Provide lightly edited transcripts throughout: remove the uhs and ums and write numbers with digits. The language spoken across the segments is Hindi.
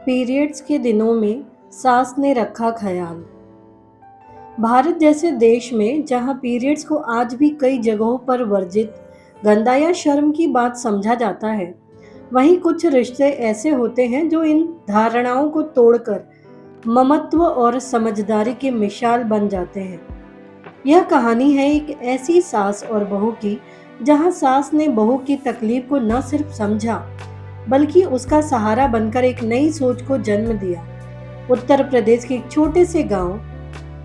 पीरियड्स के दिनों में सास ने रखा ख्याल। भारत जैसे देश में जहां पीरियड्स को आज भी कई जगहों पर वर्जित, गंदा या शर्म की बात समझा जाता है, वहीं कुछ रिश्ते ऐसे होते हैं जो इन धारणाओं को तोड़कर ममत्व और समझदारी की मिसाल बन जाते हैं। यह कहानी है एक ऐसी सास और बहू की, जहां सास ने बहू की तकलीफ को न सिर्फ समझा, बल्कि उसका सहारा बनकर एक नई सोच को जन्म दिया। उत्तर प्रदेश के एक छोटे से गांव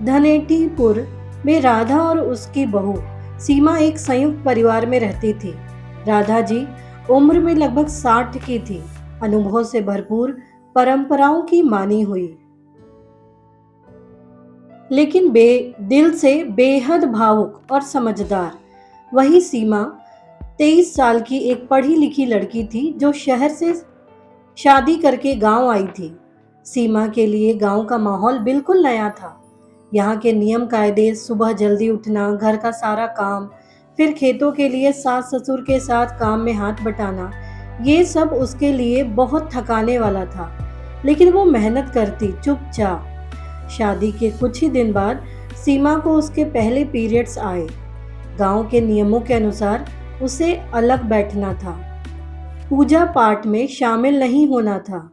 धनेटीपुर में राधा और उसकी बहू सीमा एक संयुक्त परिवार में रहती थी। राधा जी उम्र में लगभग 60 की थी, अनुभव से भरपूर, परंपराओं की मानी हुई, लेकिन दिल से बेहद भावुक और समझदार। वही सीमा 23 साल की एक पढ़ी लिखी लड़की थी जो शहर से शादी करके गांव आई थी। सीमा के लिए गांव का माहौल बिल्कुल नया था। यहाँ के नियम कायदे, सुबह जल्दी उठना, घर का सारा काम, फिर खेतों के लिए सास ससुर के साथ काम में हाथ बटाना, ये सब उसके लिए बहुत थकाने वाला था। लेकिन वो मेहनत करती चुपचाप। शादी के कुछ ही दिन बाद सीमा को उसके पहले पीरियड्स आए। गांव के नियमों के अनुसार उसे अलग बैठना था, पूजा पाठ में शामिल नहीं होना था,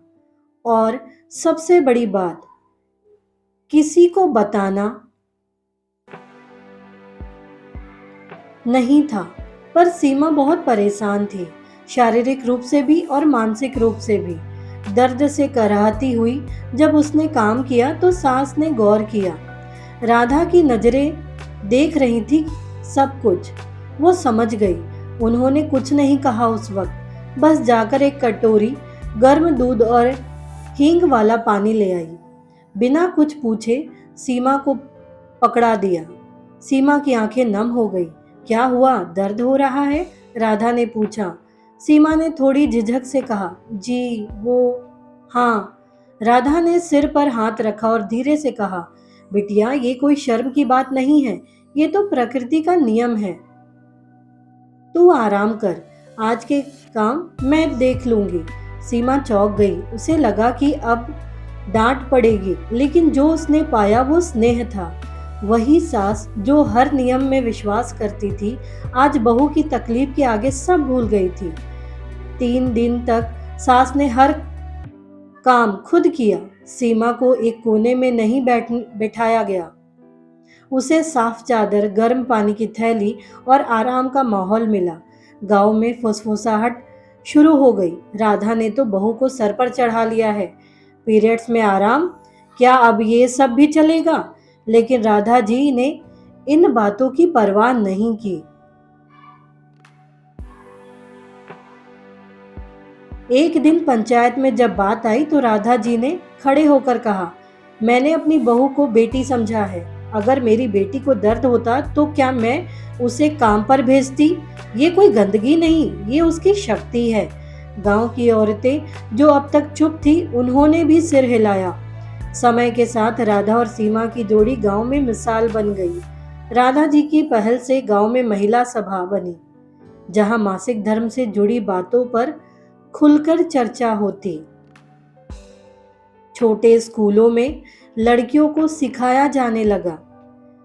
और सबसे बड़ी बात, किसी को बताना नहीं था। पर सीमा बहुत परेशान थी, शारीरिक रूप से भी और मानसिक रूप से भी। दर्द से कराहती हुई जब उसने काम किया तो सास ने गौर किया। राधा की नजरें देख रही थी सब कुछ। वो समझ गई। उन्होंने कुछ नहीं कहा उस वक्त, बस जाकर एक कटोरी गर्म दूध और हींग वाला पानी ले आई। बिना कुछ पूछे सीमा को पकड़ा दिया। सीमा की आंखें नम हो गई। क्या हुआ, दर्द हो रहा है? राधा ने पूछा। सीमा ने थोड़ी झिझक से कहा, जी वो, हाँ। राधा ने सिर पर हाथ रखा और धीरे से कहा, बिटिया ये कोई शर्म की बात नहीं है, ये तो प्रकृति का नियम है। तू आराम कर, आज के काम मैं देख लूंगी। सीमा चौंक गई। उसे लगा कि अब डांट पड़ेगी, लेकिन जो उसने पाया वो स्नेह था। वही सास जो हर नियम में विश्वास करती थी, आज बहू की तकलीफ के आगे सब भूल गई थी। 3 दिन तक सास ने हर काम खुद किया। सीमा को एक कोने में नहीं बैठाया गया। उसे साफ चादर, गर्म पानी की थैली और आराम का माहौल मिला। गांव में फुसफुसाहट शुरू हो गई। राधा ने तो बहू को सर पर चढ़ा लिया है। पीरियड्स में आराम, क्या अब ये सब भी चलेगा? लेकिन राधा जी ने इन बातों की परवाह नहीं की। एक दिन पंचायत में जब बात आई तो राधा जी ने खड़े होकर कहा, मैंने अपनी बहू को बेटी समझा है। अगर मेरी बेटी को दर्द होता तो क्या मैं उसे काम पर भेजती? ये कोई गंदगी नहीं, ये उसकी शक्ति है। गांव की औरतें जो अब तक चुप थी, उन्होंने भी सिर हिलाया। समय के साथ राधा और सीमा की जोड़ी गांव में मिसाल बन गई। राधा जी की पहल से गांव में महिला सभा बनी, जहां मासिक धर्म से जुड़ी बातों पर खुलकर चर्चा होती। छोटे स्कूलों में लड़कियों को सिखाया जाने लगा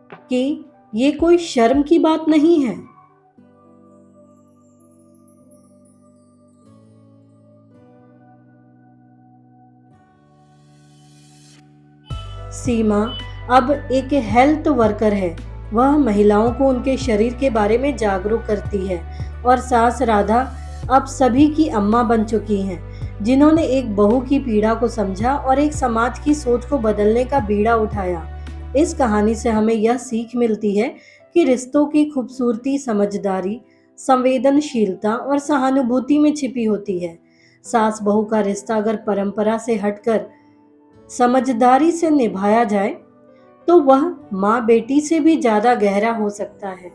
कि ये कोई शर्म की बात नहीं है। सीमा अब एक हेल्थ वर्कर है। वह महिलाओं को उनके शरीर के बारे में जागरूक करती है। और सास राधा अब सभी की अम्मा बन चुकी हैं, जिन्होंने एक बहू की पीड़ा को समझा और एक समाज की सोच को बदलने का बीड़ा उठाया। इस कहानी से हमें यह सीख मिलती है कि रिश्तों की खूबसूरती समझदारी, संवेदनशीलता और सहानुभूति में छिपी होती है। सास बहू का रिश्ता अगर परंपरा से हटकर समझदारी से निभाया जाए तो वह माँ बेटी से भी ज्यादा गहरा हो सकता है।